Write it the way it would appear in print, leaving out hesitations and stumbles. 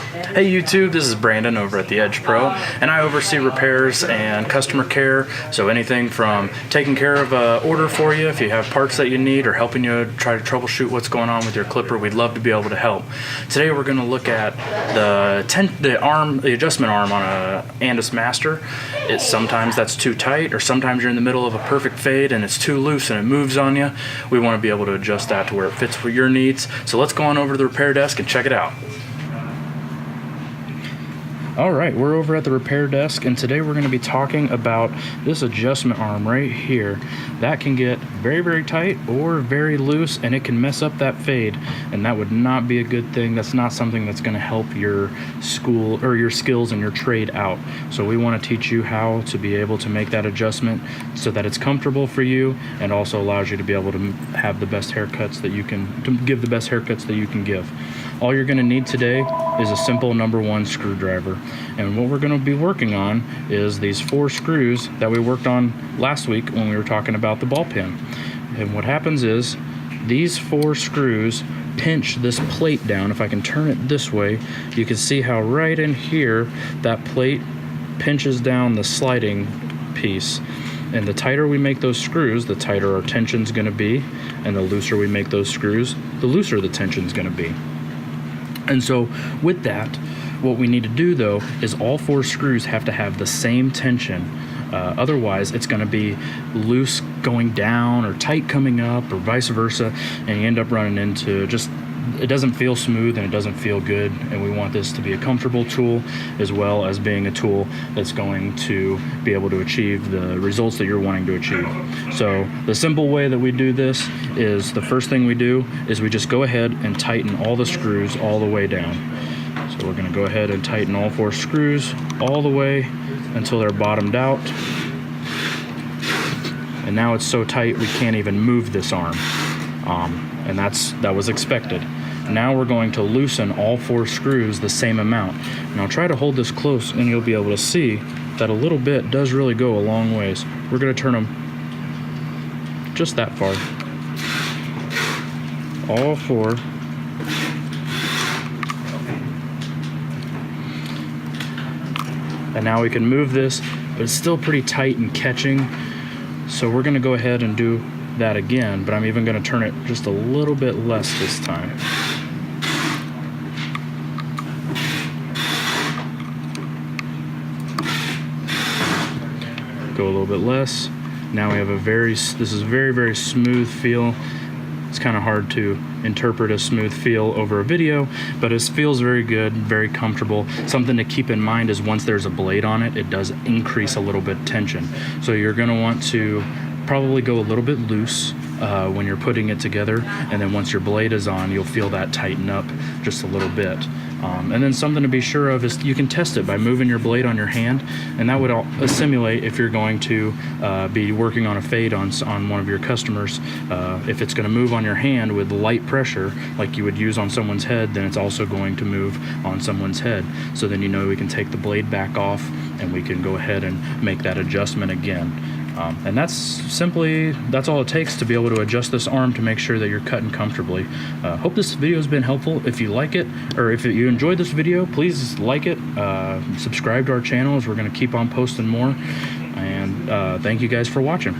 Hey YouTube, this is Brandon over at the Edge Pro, and I oversee repairs and customer care. So anything from taking care of an order for you if you have parts that you need, or helping you try to troubleshoot what's going on with your clipper, we'd love to be able to help. Today we're going to look at the adjustment arm on a ANDIS Master. Sometimes that's too tight, or sometimes you're in the middle of a perfect fade and it's too loose and it moves on you. We want to be able to adjust that to where it fits for your needs. So let's go on over to the repair desk and check it out. Alright, we're over at the repair desk, and today we're going to be talking about this adjustment arm right here. That can get very, very tight or very loose, and it can mess up that fade, and that would not be a good thing. That's not something that's going to help your school or your skills and your trade out. So we want to teach you how to be able to make that adjustment so that it's comfortable for you, and also allows you to be able to have the best haircuts that you can, to give the best haircuts that you can give. All you're going to need today is a simple #1 screwdriver. And what we're going to be working on is these 4 screws that we worked on last week when we were talking about the ball pin. And what happens is these 4 screws pinch this plate down. If I can turn it this way, you can see how right in here that plate pinches down the sliding piece. And the tighter we make those screws, the tighter our tension's going to be. And the looser we make those screws, the looser the tension's going to be. And so with that, what we need to do though is all 4 screws have to have the same tension. Otherwise it's going to be loose going down or tight coming up, or vice versa, and you end up running into just, it doesn't feel smooth and it doesn't feel good. And we want this to be a comfortable tool, as well as being a tool that's going to be able to achieve the results that you're wanting to achieve. So the simple way that we do this is, the first thing we do is we just go ahead and tighten all the screws all the way down. So we're going to go ahead and tighten all 4 screws all the way until they're bottomed out. And now it's so tight we can't even move this arm. And that was expected. Now we're going to loosen all 4 screws the same amount. Now try to hold this close and you'll be able to see that a little bit does really go a long ways. We're going to turn them just that far. All 4. And now we can move this, but it's still pretty tight and catching. So we're going to go ahead and do that again, but I'm even going to turn it just a little bit less this time. Go a little bit less. Now we have this is very, very smooth feel. It's kind of hard to interpret a smooth feel over a video, but it feels very good, very comfortable. Something to keep in mind is once there's a blade on it, it does increase a little bit tension. So you're going to want to probably go a little bit loose when you're putting it together, and then once your blade is on, you'll feel that tighten up just a little bit. And then something to be sure of is you can test it by moving your blade on your hand, and that would simulate if you're going to be working on a fade on one of your customers. If it's going to move on your hand with light pressure like you would use on someone's head, then it's also going to move on someone's head. So then you know we can take the blade back off and we can go ahead and make that adjustment again. And that's all it takes to be able to adjust this arm to make sure that you're cutting comfortably. Hope this video has been helpful. If you like it, or if you enjoyed this video, please like it, subscribe to our channel, as we're going to keep on posting more. And thank you guys for watching.